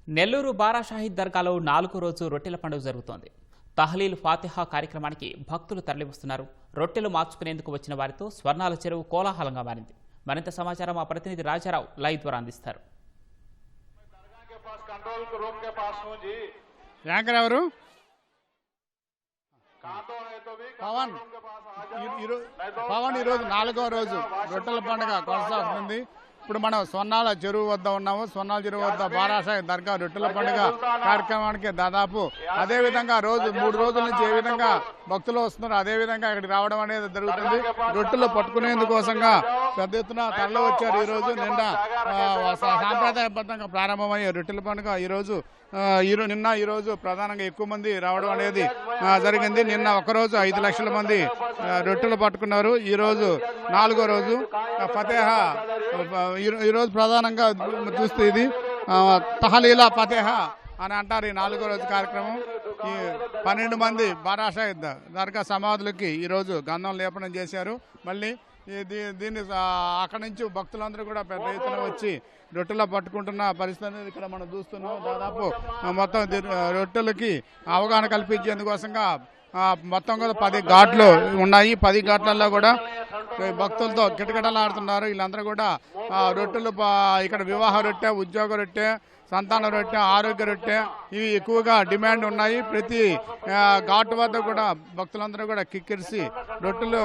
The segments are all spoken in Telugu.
నెల్లూరు బారా షాహీద్ దర్గాలో 4వ రోజు రొట్టెల పండుగ జరుగుతోంది. తహ్లీల్ ఫాతిహా కార్యక్రమానికి భక్తులు తరలివస్తున్నారు. రొట్టెలు మార్చుకునేందుకు వచ్చిన వారితో స్వర్ణాల చెరువు కోలాహలంగా మారింది. మరింత సమాచారం మా ప్రతినిధి రాజారావు లైవ్ ద్వారా అందిస్తారు. పవన్ ఈరోజు 4వ రోజు రొట్టెల పండుగ కొనసాగుతుంది. ఇప్పుడు మనం స్వర్ణాల చెరువు వద్ద ఉన్నాము. స్వర్ణాల చెరువు వద్ద బారా షాహీద్ దర్గా రొట్టెల పండుగ కార్యక్రమానికి దాదాపు అదేవిధంగా 3 రోజుల నుంచి ఏ విధంగా భక్తులు వస్తున్నారు అదే విధంగా ఇక్కడికి రావడం అనేది జరుగుతుంది. రొట్టెలు పట్టుకునేందుకోసంగా పెద్ద ఎత్తున తరలి వచ్చారు. ఈ రోజు నిన్న సాంప్రదాయబద్ధంగా ప్రారంభమయ్యే రొట్టెల పండుగ నిన్న ఈ రోజు ప్రధానంగా ఎక్కువ మంది రావడం అనేది జరిగింది. నిన్న ఒకరోజు 5 లక్షల మంది రొట్టెలు పట్టుకున్నారు. ఈ రోజు 4వ రోజు ఫతేహా. ఈరోజు ప్రధానంగా చూస్తే ఇది తహలీలా ఫతేహా అని అంటారు. ఈ 4వ రోజు కార్యక్రమం. ఈ 12 మంది బారా షాహీద్ దర్గా సమాధులకి ఈరోజు గంధం లేపనం చేశారు. మళ్ళీ దీన్ని అక్కడి నుంచి భక్తులందరూ కూడా పెద్ద ఎత్తున వచ్చి రొట్టెలు పట్టుకుంటున్న పరిస్థితి అనేది ఇక్కడ మనం చూస్తున్నాం. దాదాపు మొత్తం రొట్టెలకి అవగాహన కల్పించేందుకోసంగా మొత్తం కూడా 10 ఘాట్లు ఉన్నాయి. 10 ఘాట్లలో కూడా భక్తులతో కిటకిటలాడుతున్నారు. వీళ్ళందరూ కూడా రొట్టెలు ఇక్కడ వివాహ రొట్టె, ఉద్యోగ రొట్టె, సంతాన రొట్టె, ఆరోగ్య రొట్టె ఇవి ఎక్కువగా డిమాండ్ ఉన్నాయి. ప్రతి ఘాటు వద్ద కూడా భక్తులందరూ కూడా కిక్కిరిసి రొట్టెలు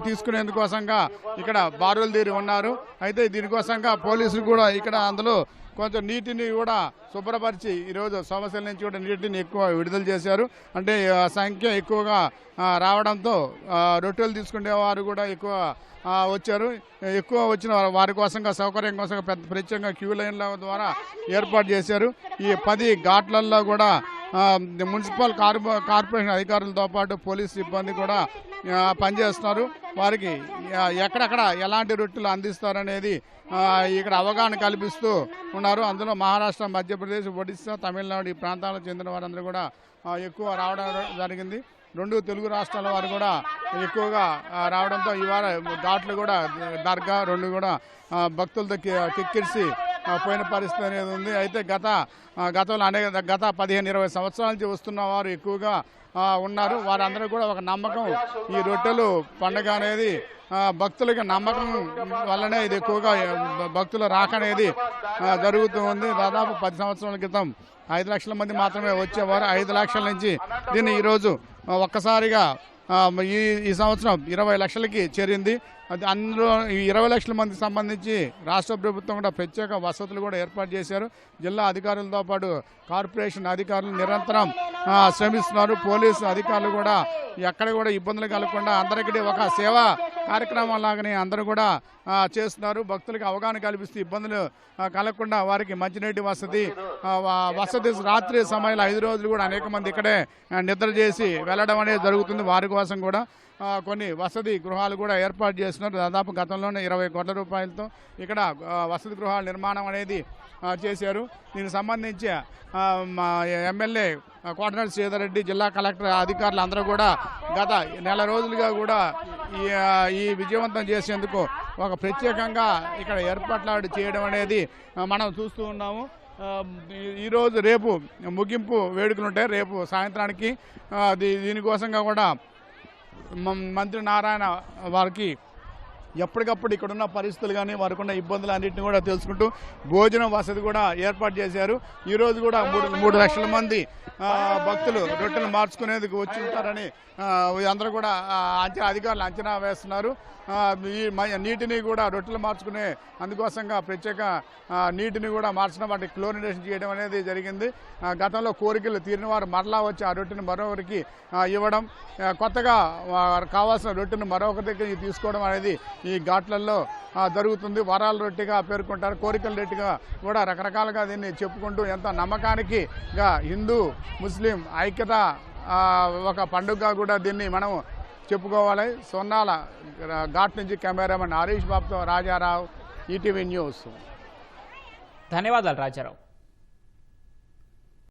తీసుకునేందుకోసంగా ఇక్కడ బారులు తీరి ఉన్నారు. అయితే దీనికోసంగా పోలీసులు కూడా ఇక్కడ అందులో కొంచెం నీటిని కూడా శుభ్రపరిచి ఈరోజు సమస్యల నుంచి కూడా నీటిని ఎక్కువ విడుదల చేశారు. అంటే సంఖ్య ఎక్కువగా రావడంతో రొట్టెలు తీసుకునే వారు కూడా ఎక్కువ వచ్చారు. ఎక్కువ వచ్చిన వారి కోసంగా సౌకర్యం కోసం ప్రత్యేకంగా క్యూ లైన్ల ద్వారా ఏర్పాటు చేశారు. ఈ 10 ఘాట్లలో కూడా మున్సిపల్ కార్పొరేషన్ అధికారులతో పాటు పోలీస్ సిబ్బంది కూడా పనిచేస్తున్నారు. వారికి ఎక్కడెక్కడ ఎలాంటి రొట్టెలు అందిస్తారనేది ఇక్కడ అవగాహన కల్పిస్తూ ఉన్నారు. అందులో మహారాష్ట్ర, మధ్యప్రదేశ్, ఒడిశా, తమిళనాడు ఈ ప్రాంతాలకు చెందిన వారందరూ కూడా ఎక్కువ రావడం జరిగింది. 2 తెలుగు రాష్ట్రాల వారు కూడా ఎక్కువగా రావడంతో ఇవాళ ఘాట్లు కూడా దర్గా 2 కూడా భక్తులతో కిక్కిరిసి పోయిన పరిస్థితి అనేది ఉంది. అయితే గతంలో గత 15-20 సంవత్సరాల నుంచి వస్తున్న వారు ఎక్కువగా ఉన్నారు. వారందరూ కూడా ఒక నమ్మకం, ఈ రొట్టెలు పండుగ అనేది భక్తులకి నమ్మకం వల్లనే ఇది ఎక్కువగా భక్తుల రాక అనేది జరుగుతూ ఉంది. దాదాపు 10 సంవత్సరాల క్రితం 5 లక్షల మంది మాత్రమే వచ్చేవారు. 5 లక్షల నుంచి దీన్ని ఈరోజు ఒక్కసారిగా ఈ సంవత్సరం 20 లక్షలకి చేరింది. అందులో ఈ 20 లక్షల మందికి సంబంధించి రాష్ట్ర ప్రభుత్వం కూడా ప్రత్యేక వసతులు కూడా ఏర్పాటు చేశారు. జిల్లా అధికారులతో పాటు కార్పొరేషన్ అధికారులు నిరంతరం శ్రమిస్తున్నారు. పోలీసు అధికారులు కూడా ఎక్కడ కూడా ఇబ్బందులు కలగకుండా అందరికీ ఒక సేవా కార్యక్రమం లాగానే అందరూ కూడా చేస్తున్నారు. భక్తులకు అవగాహన కల్పిస్తూ ఇబ్బందులు కలగకుండా వారికి మంచినీటి వసతి రాత్రి సమయంలో 5 రోజులు కూడా అనేక మంది ఇక్కడే నిద్ర చేసి వెళ్ళడం అనేది జరుగుతుంది. వారి కోసం కూడా కొన్ని వసతి గృహాలు కూడా ఏర్పాటు చేస్తున్నారు. దాదాపు గతంలోనే 20 కోట్ల రూపాయలతో ఇక్కడ వసతి గృహాల నిర్మాణం అనేది చేశారు. దీనికి సంబంధించి ఎమ్మెల్యే కోటనేని శ్రీధర్ రెడ్డి, జిల్లా కలెక్టర్ అధికారులు అందరూ కూడా గత నెల రోజులుగా కూడా ఈ విజయవంతం చేసేందుకు ఒక ప్రత్యేకంగా ఇక్కడ ఏర్పాట్లు చేయడం అనేది మనం చూస్తూ ఉన్నాము. ఈరోజు రేపు ముగింపు వేడుకలు ఉంటాయి. రేపు సాయంత్రానికి దీనికోసంగా కూడా మంత్రి నారాయణ వారికి ఎప్పటికప్పుడు ఇక్కడున్న పరిస్థితులు కానీ వారికి ఉన్న ఇబ్బందులు అన్నింటినీ కూడా తెలుసుకుంటూ భోజనం వసతి కూడా ఏర్పాటు చేశారు. ఈరోజు కూడా 3 లక్షల మంది భక్తులు రొట్టెలు మార్చుకునేందుకు వచ్చి ఉంటారని అందరూ కూడా అధికారులు అంచనా వేస్తున్నారు. ఈ నీటిని కూడా రొట్టెలు మార్చుకునే అందుకోసంగా ప్రత్యేక నీటిని కూడా మార్చడం, వాటికి క్లోరినేషన్ చేయడం అనేది జరిగింది. గతంలో కోరికలు తీరిన వారు మరలా వచ్చి ఆ రొట్టెని మరొకరికి ఇవ్వడం, కొత్తగా కావాల్సిన రొట్టెను మరొకరి దగ్గర తీసుకోవడం అనేది ఈ ఘాట్లలో జరుగుతుంది. వరాల రొట్టెగా పేర్కొంటారు, కోరికల రొట్టెగా కూడా రకరకాలుగా దీన్ని చెప్పుకుంటూ ఎంత నమ్మకానికి హిందూ ముస్లిం ఐక్యత ఒక పండుగ కూడా దీన్ని మనం చెప్పుకోవాలి. స్వర్ణాల ఘాట్ నుంచి కెమెరామెన్ హరీష్ బాబుతో రాజారావు, ఈటీవీ న్యూస్. ధన్యవాదాలు రాజారావు.